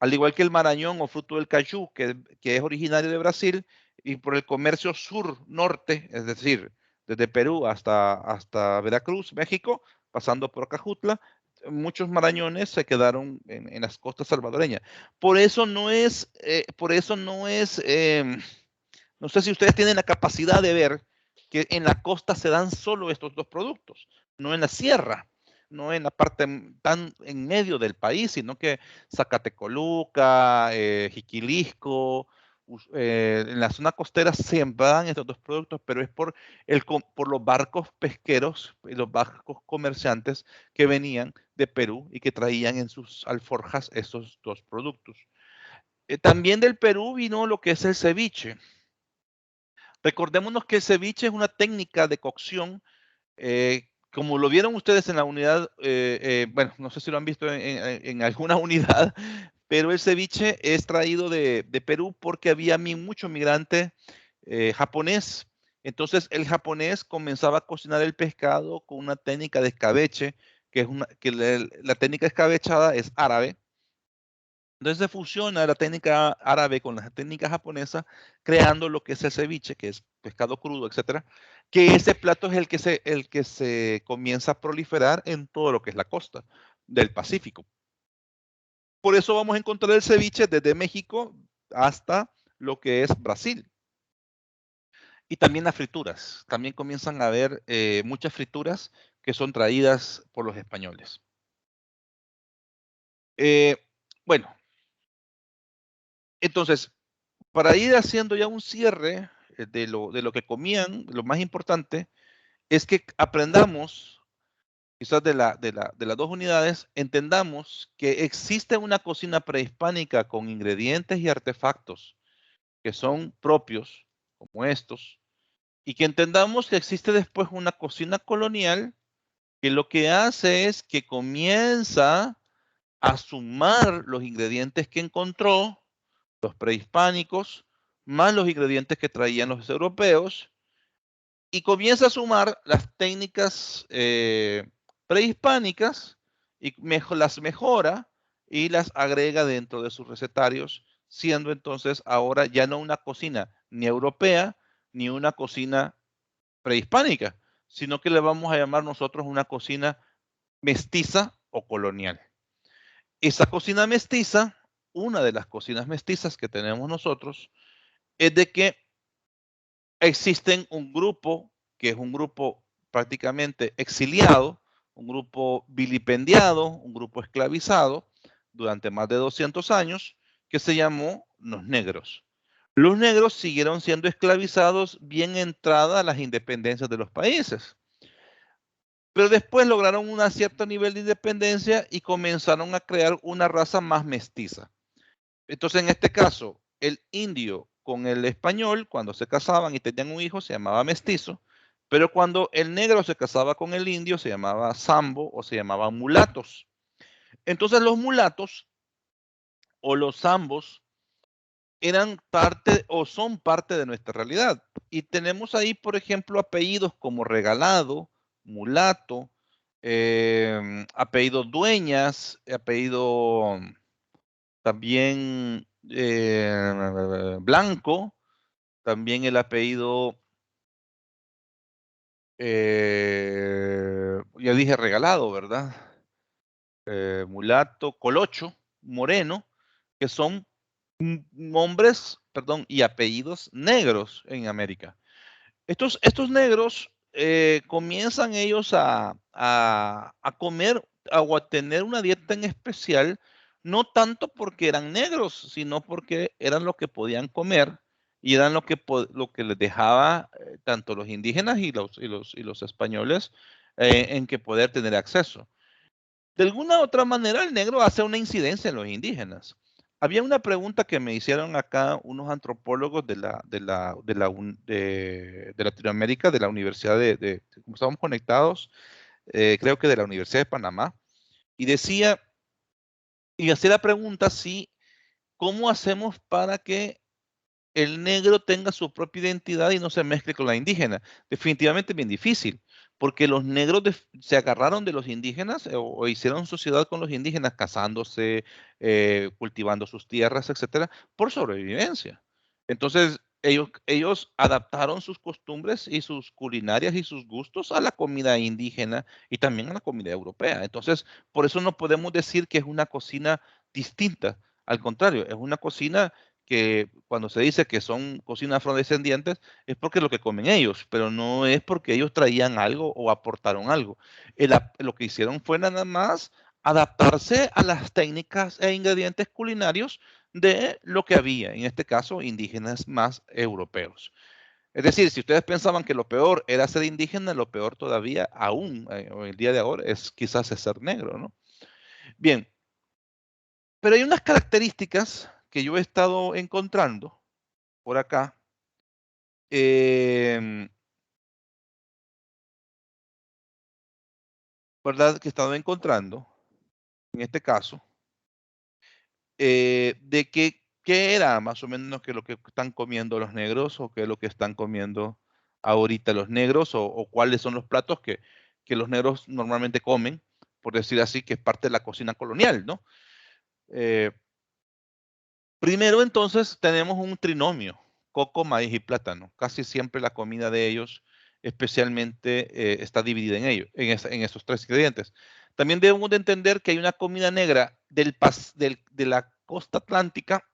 Speaker 1: al igual que el marañón o fruto del cayú, que es originario de Brasil, y por el comercio sur-norte, es decir, desde Perú hasta Veracruz, México, pasando por Acajutla, muchos marañones se quedaron en las costas salvadoreñas. Por eso no es, no sé si ustedes tienen la capacidad de ver que en la costa se dan solo estos dos productos, no en la sierra, no en la parte tan en medio del país, sino que Zacatecoluca, Jiquilisco, en la zona costera siempre dan estos dos productos, pero es por los barcos pesqueros y los barcos comerciantes que venían de Perú y que traían en sus alforjas esos dos productos. También del Perú vino lo que es el ceviche. Recordémonos que el ceviche es una técnica de cocción, como lo vieron ustedes en la unidad, bueno, no sé si lo han visto en alguna unidad, pero el ceviche es traído de Perú porque había mucho migrante japonés. Entonces el japonés comenzaba a cocinar el pescado con una técnica de escabeche, que la técnica escabechada es árabe. Entonces se fusiona la técnica árabe con la técnica japonesa, creando lo que es el ceviche, que es pescado crudo, etcétera, que ese plato es el que se comienza a proliferar en todo lo que es la costa del Pacífico. Por eso vamos a encontrar el ceviche desde México hasta lo que es Brasil. Y también las frituras. También comienzan a haber muchas frituras que son traídas por los españoles. Eh, bueno, entonces, para ir haciendo ya un cierre de lo que comían, lo más importante es que aprendamos, quizás de las dos unidades, entendamos que existe una cocina prehispánica con ingredientes y artefactos que son propios, como estos, y que entendamos que existe después una cocina colonial que lo que hace es que comienza a sumar los ingredientes que encontró, los prehispánicos, más los ingredientes que traían los europeos, y comienza a sumar las técnicas prehispánicas y las mejora y las agrega dentro de sus recetarios, siendo entonces ahora ya no una cocina ni europea ni una cocina prehispánica, sino que le vamos a llamar nosotros una cocina mestiza o colonial. Esa cocina mestiza, una de las cocinas mestizas que tenemos nosotros, es de que existen un grupo que es un grupo prácticamente exiliado, un grupo vilipendiado, un grupo esclavizado durante más de 200 años, que se llamó los negros. Los negros siguieron siendo esclavizados bien entrada a las independencias de los países, pero después lograron un cierto nivel de independencia y comenzaron a crear una raza más mestiza. Entonces, en este caso, el indio con el español, cuando se casaban y tenían un hijo, se llamaba mestizo, pero cuando el negro se casaba con el indio, se llamaba sambo o se llamaban mulatos. Entonces, los mulatos o los zambos eran parte o son parte de nuestra realidad. Y tenemos ahí, por ejemplo, apellidos como Regalado, Mulato, apellido Dueñas, apellido también Blanco, también el apellido, ya dije Regalado, ¿verdad? Mulato, Colocho, Moreno, que son nombres, perdón, y apellidos negros en América. Estos negros comienzan ellos a comer o a tener una dieta en especial, no tanto porque eran negros, sino porque eran lo que podían comer y eran lo que les dejaba tanto los indígenas y los españoles en que poder tener acceso. De alguna otra manera, el negro hace una incidencia en los indígenas. Había una pregunta que me hicieron acá unos antropólogos de Latinoamérica, de la Universidad como estamos conectados, creo que de la Universidad de Panamá, y decía, y hacía la pregunta si, ¿cómo hacemos para que el negro tenga su propia identidad y no se mezcle con la indígena? Definitivamente bien difícil, porque los negros se agarraron de los indígenas o hicieron sociedad con los indígenas, casándose, cultivando sus tierras, etcétera, por sobrevivencia. Entonces, ellos adaptaron sus costumbres y sus culinarias y sus gustos a la comida indígena y también a la comida europea. Entonces, por eso no podemos decir que es una cocina distinta. Al contrario, es una cocina que cuando se dice que son cocinas afrodescendientes, es porque es lo que comen ellos, pero no es porque ellos traían algo o aportaron algo. Lo que hicieron fue nada más adaptarse a las técnicas e ingredientes culinarios de lo que había, en este caso indígenas más europeos. Es decir, si ustedes pensaban que lo peor era ser indígena, lo peor todavía aún, el día de ahora, es quizás ser negro, ¿no? Bien, pero hay unas características que yo he estado encontrando por acá, em, ¿verdad? Que he estado encontrando, en este caso, de que qué era más o menos que lo que están comiendo los negros o qué es lo que están comiendo ahorita los negros o cuáles son los platos que los negros normalmente comen, por decir así, que es parte de la cocina colonial, ¿no? Eh, Primero, entonces, tenemos un trinomio, coco, maíz y plátano. Casi siempre la comida de ellos, especialmente, está dividida en ellos, en esos tres ingredientes. También debemos de entender que hay una comida negra de la costa atlántica,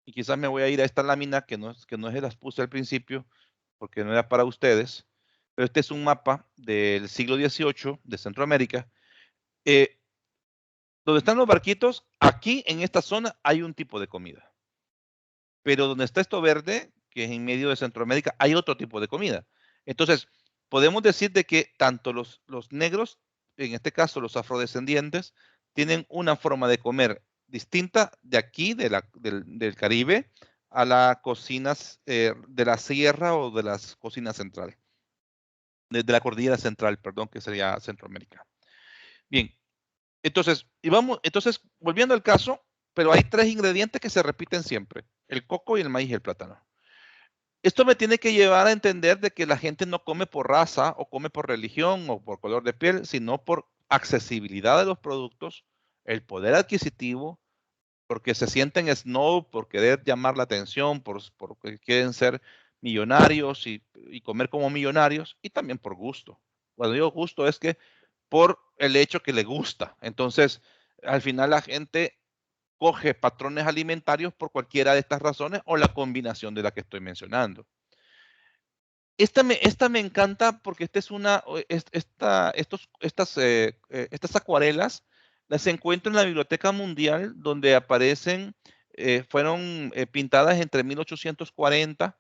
Speaker 1: y quizás me voy a ir a esta lámina que no se las puse al principio, porque no era para ustedes, pero este es un mapa del siglo XVIII de Centroamérica. Eh, donde están los barquitos, aquí en esta zona hay un tipo de comida. Pero donde está esto verde, que es en medio de Centroamérica, hay otro tipo de comida. Entonces, podemos decir de que tanto los negros, en este caso los afrodescendientes, tienen una forma de comer distinta de aquí, del Caribe, a las cocinas de la sierra o de las cocinas centrales, de la cordillera central, perdón, que sería Centroamérica. Bien, entonces, volviendo al caso, pero hay tres ingredientes que se repiten siempre: el coco y el maíz y el plátano. Esto me tiene que llevar a entender de que la gente no come por raza o come por religión o por color de piel, sino por accesibilidad de los productos, el poder adquisitivo, porque se sienten snob, por querer llamar la atención, porque quieren ser millonarios y comer como millonarios, y también por gusto. Cuando digo gusto es que por el hecho que le gusta. Entonces, al final la gente coge patrones alimentarios por cualquiera de estas razones o la combinación de la que estoy mencionando. Esta me encanta porque esta es una, estas acuarelas las encuentro en la Biblioteca Mundial, donde aparecen, fueron pintadas entre 1840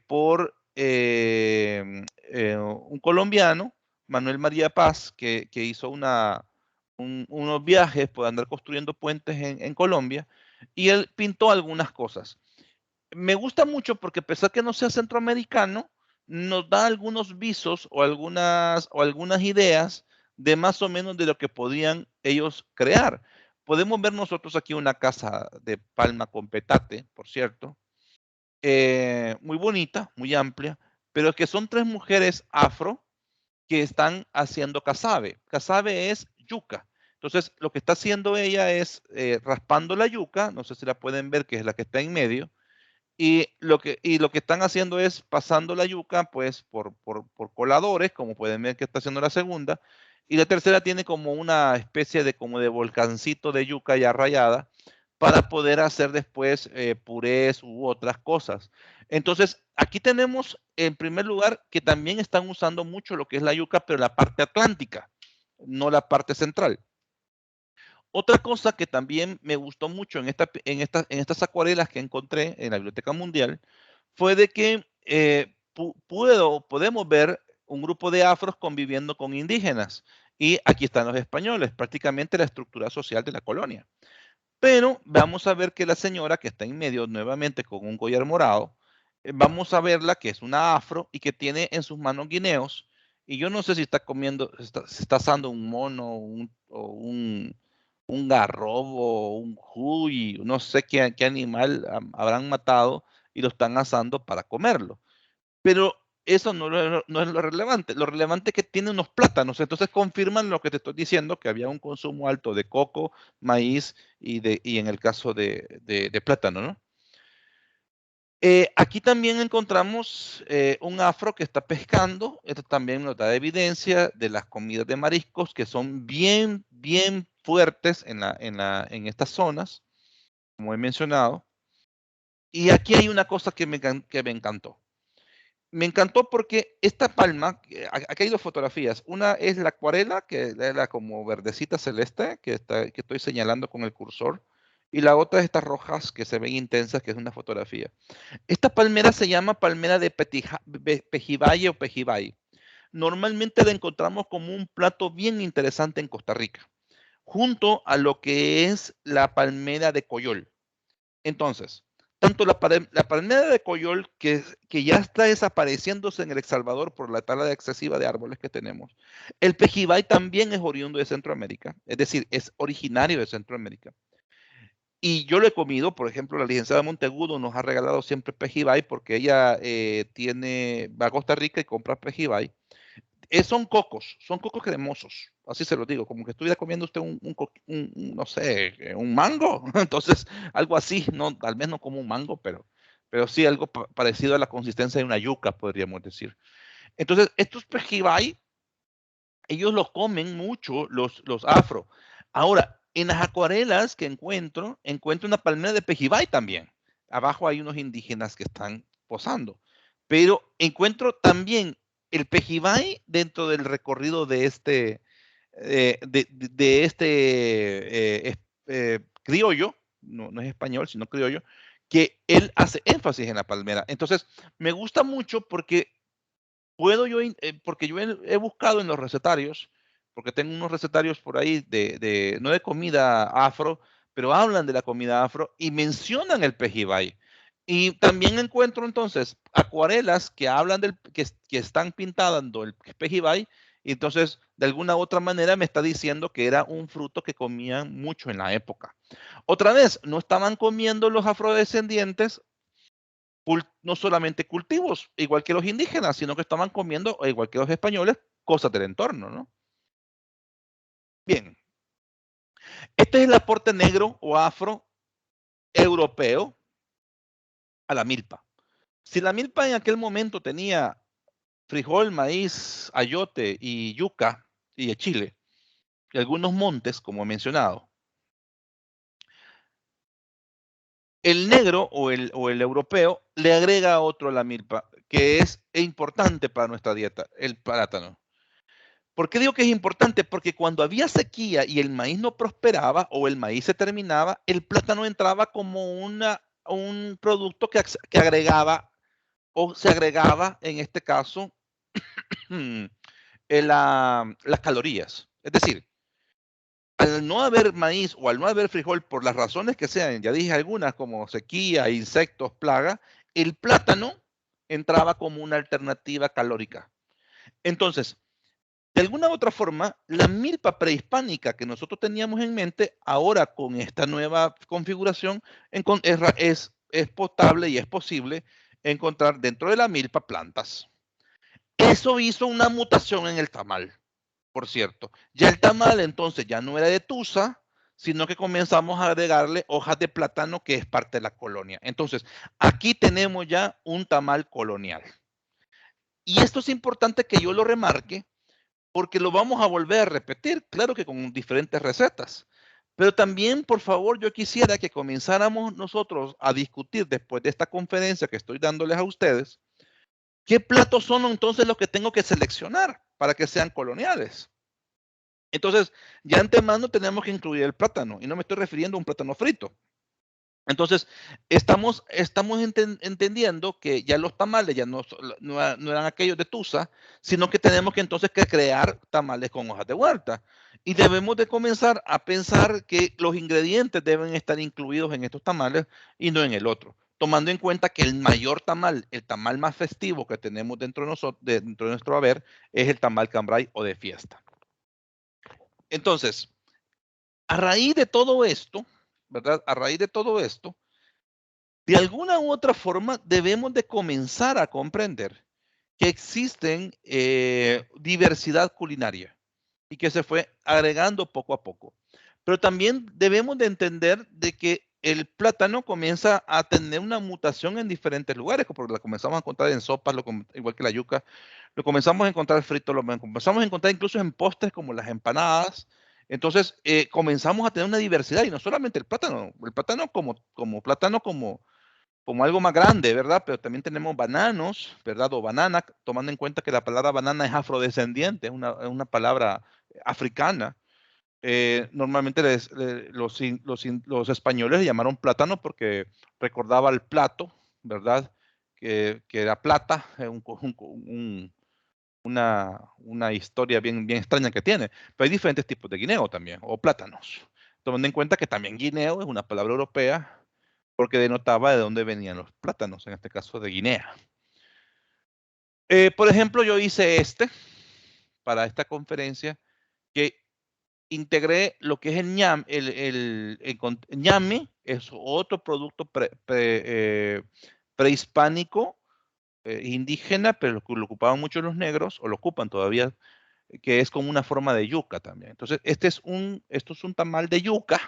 Speaker 1: por un colombiano, Manuel María Paz, que hizo unos viajes por andar construyendo puentes en Colombia, y él pintó algunas cosas. Me gusta mucho porque a pesar que no sea centroamericano, nos da algunos visos o algunas ideas de más o menos de lo que podían ellos crear. Podemos ver nosotros aquí una casa de palma con petate, por cierto, muy bonita, muy amplia, pero que son tres mujeres afro que están haciendo casabe. Casabe es yuca. Entonces, lo que está haciendo ella es raspando la yuca, no sé si la pueden ver, que es la que está en medio, y lo que están haciendo es pasando la yuca, pues, por coladores, como pueden ver que está haciendo la segunda, y la tercera tiene como una especie de como de volcancito de yuca ya rallada para poder hacer después purés u otras cosas. Entonces, aquí tenemos en primer lugar que también están usando mucho lo que es la yuca, pero la parte atlántica, no la parte central. Otra cosa que también me gustó mucho en estas acuarelas que encontré en la Biblioteca Mundial fue de que podemos ver un grupo de afros conviviendo con indígenas. Y aquí están los españoles, prácticamente la estructura social de la colonia. Pero vamos a ver que la señora que está en medio nuevamente con un collar morado, vamos a verla que es una afro y que tiene en sus manos guineos. Y yo no sé si está comiendo, se está asando un mono un garrobo, un cuy, no sé qué animal habrán matado y lo están asando para comerlo. Pero eso no es lo relevante. Lo relevante es que tiene unos plátanos. Entonces confirman lo que te estoy diciendo, que había un consumo alto de coco, maíz y en el caso de plátano, ¿no? Aquí también encontramos un afro que está pescando. Esto también nos da evidencia de las comidas de mariscos que son bien, bien fuertes en estas zonas, como he mencionado. Y aquí hay una cosa que me encantó. Me encantó porque esta palma, aquí hay dos fotografías. Una es la acuarela, que es la como verdecita celeste, que estoy señalando con el cursor. Y la otra es estas rojas que se ven intensas, que es una fotografía. Esta palmera se llama palmera de Pejibaye o Pejibay. Normalmente la encontramos como un plato bien interesante en Costa Rica, junto a lo que es la palmera de Coyol. Entonces, tanto la palmera de Coyol, que ya está desapareciéndose en El Salvador por la tala excesiva de árboles que tenemos, el Pejibay también es oriundo de Centroamérica, es decir, es originario de Centroamérica. Y yo lo he comido, por ejemplo, la licenciada Monteagudo nos ha regalado siempre pejibay porque ella va a Costa Rica y compra pejibay. Son cocos cremosos, así se los digo, como que estuviera comiendo usted no sé, un mango. Entonces, algo así, no, al menos no como un mango, pero sí algo parecido a la consistencia de una yuca, podríamos decir. Entonces, estos pejibay, ellos los comen mucho los afro. Ahora, en las acuarelas que encuentro una palmera de pejibay también. Abajo hay unos indígenas que están posando. Pero encuentro también el pejibay dentro del recorrido de este, criollo, no es español, sino criollo, que él hace énfasis en la palmera. Entonces, me gusta mucho porque porque yo he buscado en los recetarios, porque tengo unos recetarios por ahí no de comida afro, pero hablan de la comida afro y mencionan el pejibay. Y también encuentro entonces acuarelas que hablan que están pintando el pejibay, y entonces de alguna u otra manera me está diciendo que era un fruto que comían mucho en la época. Otra vez, no estaban comiendo los afrodescendientes no solamente cultivos, igual que los indígenas, sino que estaban comiendo, igual que los españoles, cosas del entorno, ¿no? Bien, este es el aporte negro o afro europeo a la milpa. Si la milpa en aquel momento tenía frijol, maíz, ayote y yuca y chile, y algunos montes, como he mencionado, el negro o el europeo le agrega otro a la milpa, que es importante para nuestra dieta, el plátano. ¿Por qué digo que es importante? Porque cuando había sequía y el maíz no prosperaba o el maíz se terminaba, el plátano entraba como un producto que agregaba o se agregaba, en este caso, las calorías. Es decir, al no haber maíz o al no haber frijol, por las razones que sean, ya dije algunas como sequía, insectos, plaga, el plátano entraba como una alternativa calórica. Entonces, de alguna u otra forma, la milpa prehispánica que nosotros teníamos en mente, ahora con esta nueva configuración, es potable y es posible encontrar dentro de la milpa plantas. Eso hizo una mutación en el tamal, por cierto. Ya el tamal entonces ya no era de tusa, sino que comenzamos a agregarle hojas de plátano, que es parte de la colonia. Entonces, aquí tenemos ya un tamal colonial. Y esto es importante que yo lo remarque, porque lo vamos a volver a repetir, claro que con diferentes recetas. Pero también, por favor, yo quisiera que comenzáramos nosotros a discutir después de esta conferencia que estoy dándoles a ustedes, qué platos son entonces los que tengo que seleccionar para que sean coloniales. Entonces, ya antemano tenemos que incluir el plátano, y no me estoy refiriendo a un plátano frito. Entonces, estamos entendiendo que ya los tamales ya no eran aquellos de tusa, sino que tenemos que entonces crear tamales con hojas de huerta. Y debemos de comenzar a pensar que los ingredientes deben estar incluidos en estos tamales y no en el otro, tomando en cuenta que el mayor tamal, el tamal más festivo que tenemos dentro de nuestro haber, es el tamal cambray o de fiesta. Entonces, a raíz de todo esto, ¿verdad? A raíz de todo esto, de alguna u otra forma debemos de comenzar a comprender que existen diversidad culinaria y que se fue agregando poco a poco. Pero también debemos de entender de que el plátano comienza a tener una mutación en diferentes lugares, porque lo comenzamos a encontrar en sopas, igual que la yuca, lo comenzamos a encontrar frito, lo comenzamos a encontrar incluso en postres como las empanadas. Entonces comenzamos a tener una diversidad y no solamente el plátano como plátano como algo más grande, ¿verdad? Pero también tenemos bananos, ¿verdad? O banana, tomando en cuenta que la palabra banana es afrodescendiente, es una palabra africana. Normalmente los españoles le llamaron plátano porque recordaba el plato, ¿verdad? Que era plata, una historia bien extraña que tiene. Pero hay diferentes tipos de guineo también, o plátanos. Tomando en cuenta que también guineo es una palabra europea porque denotaba de dónde venían los plátanos, en este caso de Guinea. Por ejemplo, yo hice para esta conferencia, que integré lo que es el ñame, ñame es otro producto prehispánico, indígena, pero lo ocupaban mucho los negros, o lo ocupan todavía, que es como una forma de yuca también. Entonces, esto es un tamal de yuca,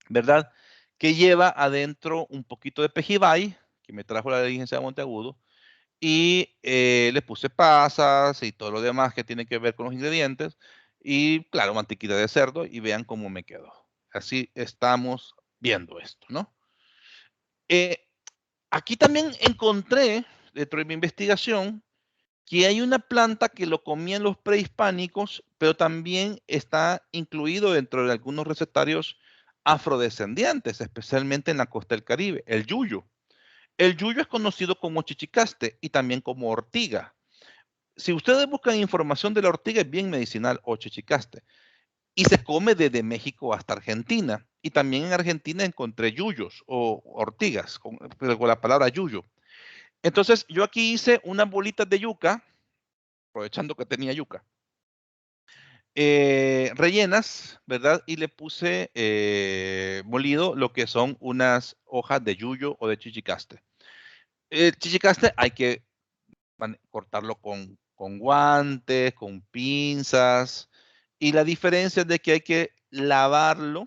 Speaker 1: ¿verdad? Que lleva adentro un poquito de pejibay, que me trajo la diligencia de Monteagudo, y le puse pasas y todo lo demás que tiene que ver con los ingredientes, y claro, mantequilla de cerdo, y vean cómo me quedó. Así estamos viendo esto, ¿no? Eh, Aquí también encontré, dentro de mi investigación, que hay una planta que lo comían los prehispánicos, pero también está incluido dentro de algunos recetarios afrodescendientes, especialmente en la costa del Caribe, el yuyo. El yuyo es conocido como chichicaste y también como ortiga. Si ustedes buscan información de la ortiga, es bien medicinal o chichicaste. Y se come desde México hasta Argentina. Y también en Argentina encontré yuyos o ortigas, con la palabra yuyo. Entonces, yo aquí hice unas bolitas de yuca, aprovechando que tenía yuca, rellenas, ¿verdad? Y le puse molido lo que son unas hojas de yuyo o de chichicaste. El chichicaste hay que cortarlo con guantes, con pinzas, y la diferencia es de que hay que lavarlo,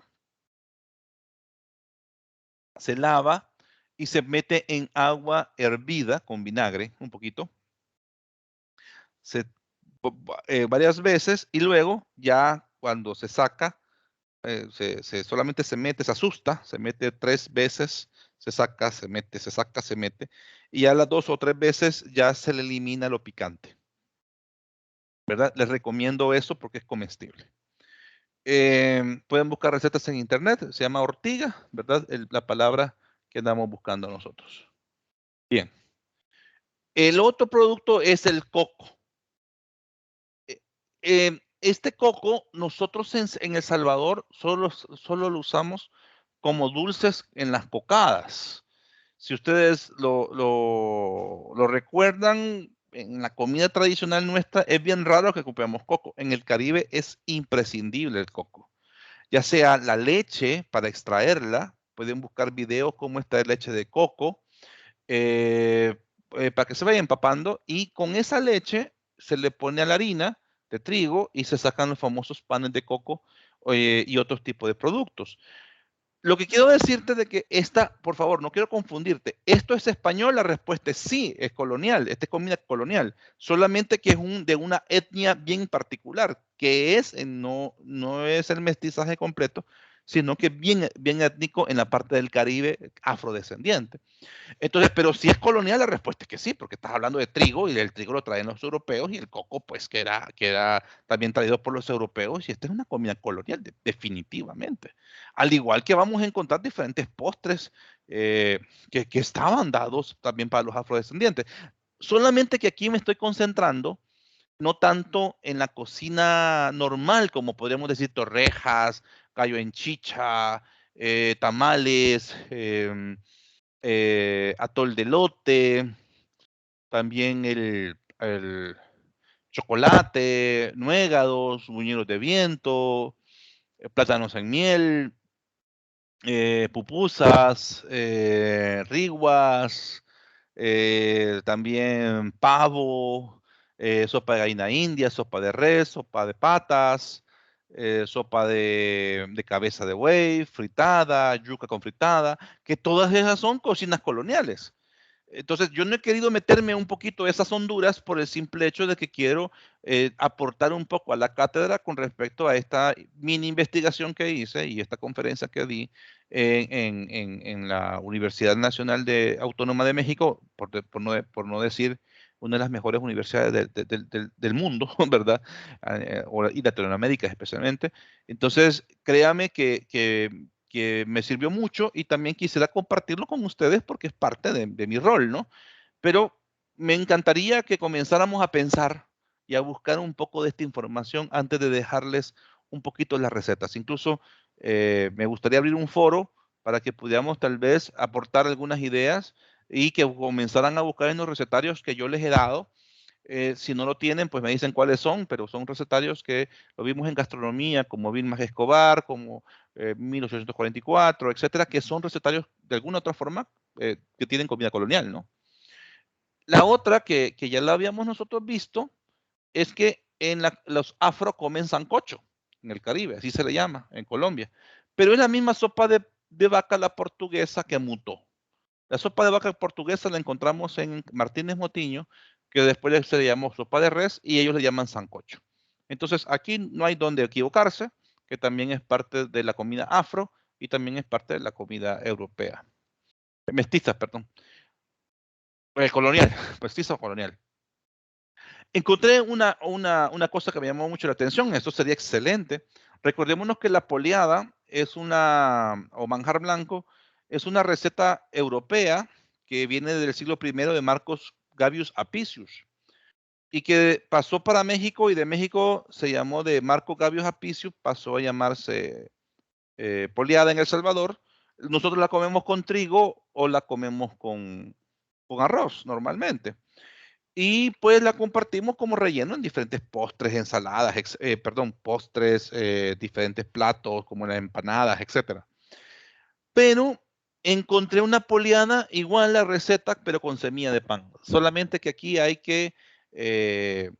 Speaker 1: se lava y se mete en agua hervida con vinagre, un poquito, se, varias veces, y luego ya cuando se saca, solamente se mete, se asusta, se mete 3 veces, se saca, se mete, se saca, se mete, y ya las 2 o 3 veces ya se le elimina lo picante, ¿verdad? Les recomiendo eso porque es comestible. Pueden buscar recetas en internet, se llama ortiga, ¿verdad? La palabra que andamos buscando nosotros. Bien. El otro producto es el coco. Este coco, nosotros en El Salvador solo lo usamos como dulces en las cocadas. Si ustedes lo recuerdan, en la comida tradicional nuestra es bien raro que ocupemos coco. En el Caribe es imprescindible el coco. Ya sea la leche para extraerla, pueden buscar videos cómo extraer leche de coco, eh, para que se vaya empapando, y con esa leche se le pone a la harina de trigo y se sacan los famosos panes de coco y otros tipos de productos. Lo que quiero decirte de que por favor, no quiero confundirte. ¿Esto es español? La respuesta es sí, es colonial. Esta es comida colonial. Solamente que es de una etnia bien particular, que no es el mestizaje completo, sino que es bien étnico en la parte del Caribe afrodescendiente. Entonces, pero si es colonial, la respuesta es que sí, porque estás hablando de trigo y el trigo lo traen los europeos y el coco, pues, que era también traído por los europeos, y esta es una comida colonial, definitivamente. Al igual que vamos a encontrar diferentes postres que estaban dados también para los afrodescendientes. Solamente que aquí me estoy concentrando no tanto en la cocina normal, como podríamos decir torrejas, callo en chicha, tamales, atol de elote, también el chocolate, nuegados, buñuelos de viento, plátanos en miel, pupusas, riguas, también pavo, sopa de gallina india, sopa de res, sopa de patas, sopa de cabeza de buey, fritada, yuca con fritada, que todas esas son cocinas coloniales. Entonces, yo no he querido meterme un poquito a esas honduras por el simple hecho de que quiero aportar un poco a la cátedra con respecto a esta mini investigación que hice y esta conferencia que di en la Universidad Nacional Autónoma de México, por no decir una de las mejores universidades del mundo, ¿verdad? Y Latinoamérica especialmente. Entonces, créame que me sirvió mucho y también quisiera compartirlo con ustedes porque es parte de mi rol, ¿no? Pero me encantaría que comenzáramos a pensar y a buscar un poco de esta información antes de dejarles un poquito las recetas. Incluso me gustaría abrir un foro para que pudiéramos tal vez aportar algunas ideas y que comenzaran a buscar en los recetarios que yo les he dado. Si no lo tienen, pues me dicen cuáles son, pero son recetarios que lo vimos en gastronomía, como Vilma Escobar, como 1844, etcétera, que son recetarios de alguna otra forma que tienen comida colonial, ¿no? La otra que ya la habíamos nosotros visto es que los afro comen sancocho en el Caribe, así se le llama en Colombia, pero es la misma sopa de vaca la portuguesa que mutó. La sopa de vaca portuguesa la encontramos en Martínez Motiño, que después se le llamó sopa de res y ellos le llaman sancocho. Entonces aquí no hay donde equivocarse, que también es parte de la comida afro y también es parte de la comida europea. Mestiza, perdón. Colonial, mestiza o colonial. Encontré una cosa que me llamó mucho la atención, esto sería excelente. Recordémonos que la poleada es o manjar blanco, es una receta europea que viene del siglo I de Marcos Gavius Apicius y que pasó para México y de México se llamó de Marco Gavius Apicius, pasó a llamarse poleada en El Salvador. Nosotros la comemos con trigo o la comemos con arroz normalmente. Y pues la compartimos como relleno en diferentes postres, ensaladas, postres, diferentes platos como las empanadas, etcétera. Pero encontré una poliana igual la receta, pero con semilla de pan. Solamente que aquí hay que eh,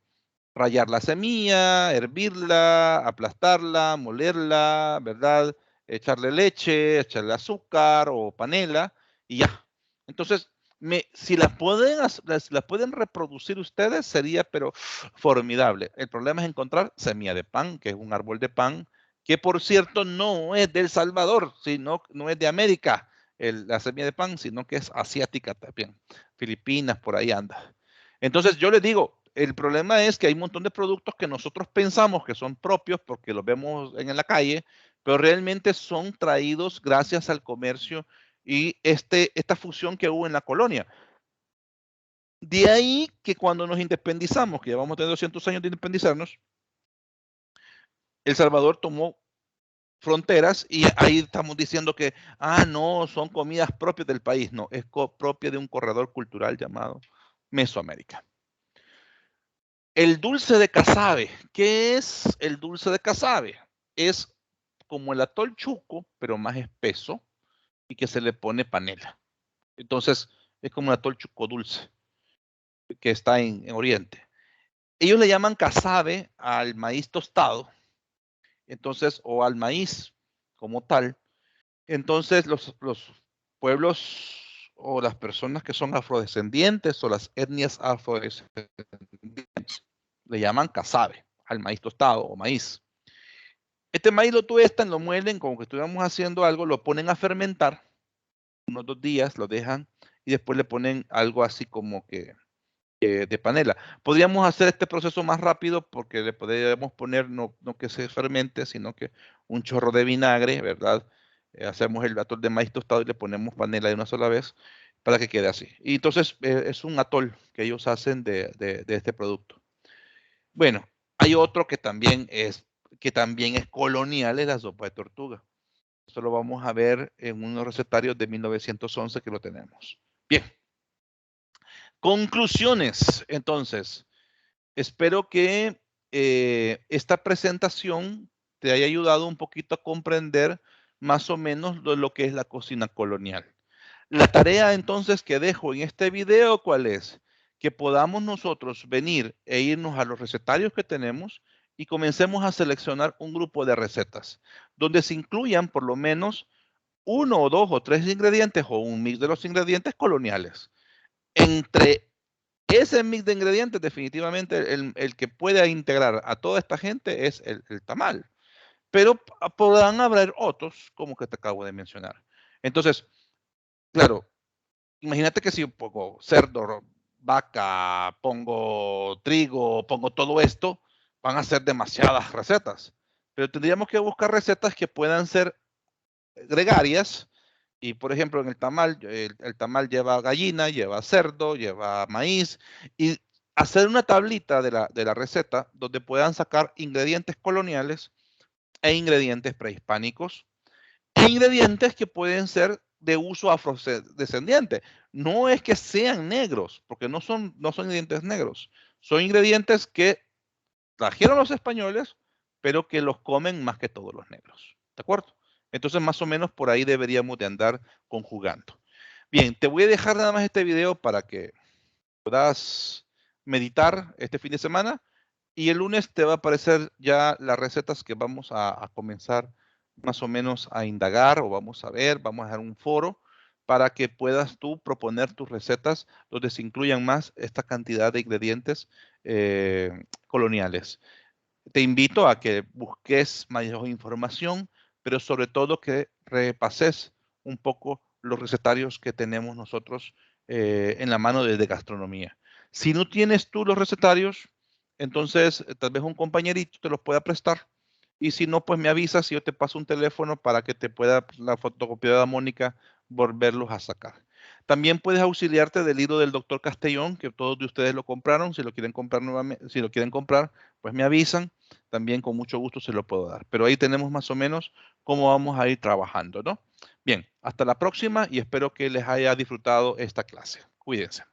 Speaker 1: rallar la semilla, hervirla, aplastarla, molerla, ¿verdad? Echarle leche, echarle azúcar o panela y ya. Entonces, si las pueden reproducir ustedes, sería pero formidable. El problema es encontrar semilla de pan, que es un árbol de pan, que por cierto no es del Salvador, sino no es de América, la semilla de pan, sino que es asiática también. Filipinas, por ahí anda. Entonces yo les digo, el problema es que hay un montón de productos que nosotros pensamos que son propios porque los vemos en la calle, pero realmente son traídos gracias al comercio y esta fusión que hubo en la colonia. De ahí que cuando nos independizamos, que ya vamos a tener 200 años de independizarnos, El Salvador tomó fronteras y ahí estamos diciendo que, no, son comidas propias del país. No, es propia de un corredor cultural llamado Mesoamérica. El dulce de casabe. ¿Qué es el dulce de casabe? Es como el atol chuco, pero más espeso y que se le pone panela. Entonces, es como un atol chuco dulce que está en Oriente. Ellos le llaman casabe al maíz tostado, entonces, o al maíz como tal. Entonces, los pueblos o las personas que son afrodescendientes o las etnias afrodescendientes le llaman casabe al maíz tostado o maíz. Este maíz lo tuestan, lo muelen como que estuviéramos haciendo algo, lo ponen a fermentar unos 2 días, lo dejan y después le ponen algo así como que de panela. Podríamos hacer este proceso más rápido porque le podríamos poner no que se fermente, sino que un chorro de vinagre, ¿verdad? Hacemos el atol de maíz tostado y le ponemos panela de una sola vez para que quede así. Y entonces es un atol que ellos hacen de este producto. Bueno, hay otro que también es colonial, es la sopa de tortuga. Eso lo vamos a ver en unos recetarios de 1911 que lo tenemos. Bien. Conclusiones, entonces. Espero que esta presentación te haya ayudado un poquito a comprender más o menos lo que es la cocina colonial. La tarea entonces que dejo en este video, ¿cuál es? Que podamos nosotros venir e irnos a los recetarios que tenemos y comencemos a seleccionar un grupo de recetas, donde se incluyan por lo menos 1 o 2 o 3 ingredientes o un mix de los ingredientes coloniales. Entre ese mix de ingredientes, definitivamente el que pueda integrar a toda esta gente es el tamal. Pero podrán haber otros, como que te acabo de mencionar. Entonces, claro, imagínate que si pongo cerdo, vaca, pongo trigo, pongo todo esto, van a ser demasiadas recetas. Pero tendríamos que buscar recetas que puedan ser gregarias. Y por ejemplo, en el tamal, el tamal lleva gallina, lleva cerdo, lleva maíz. Y hacer una tablita de la receta donde puedan sacar ingredientes coloniales e ingredientes prehispánicos e ingredientes que pueden ser de uso afrodescendiente. No es que sean negros, porque no son ingredientes negros. Son ingredientes que trajeron los españoles, pero que los comen más que todos los negros. ¿De acuerdo? Entonces, más o menos por ahí deberíamos de andar conjugando. Bien, te voy a dejar nada más este video para que puedas meditar este fin de semana y el lunes te va a aparecer ya las recetas que vamos a comenzar más o menos a indagar o vamos a ver, vamos a dejar un foro para que puedas tú proponer tus recetas donde se incluyan más esta cantidad de ingredientes coloniales. Te invito a que busques mayor información, pero sobre todo que repases un poco los recetarios que tenemos nosotros en la mano de gastronomía. Si no tienes tú los recetarios, entonces tal vez un compañerito te los pueda prestar. Y si no, pues me avisas y yo te paso un teléfono para que te pueda la fotocopiadora Mónica volverlos a sacar. También puedes auxiliarte del libro del doctor Castellón, que todos de ustedes lo compraron. Si lo quieren comprar nuevamente, si lo quieren comprar, pues me avisan. También con mucho gusto se lo puedo dar. Pero ahí tenemos más o menos cómo vamos a ir trabajando, ¿no? Bien, hasta la próxima y espero que les haya disfrutado esta clase. Cuídense.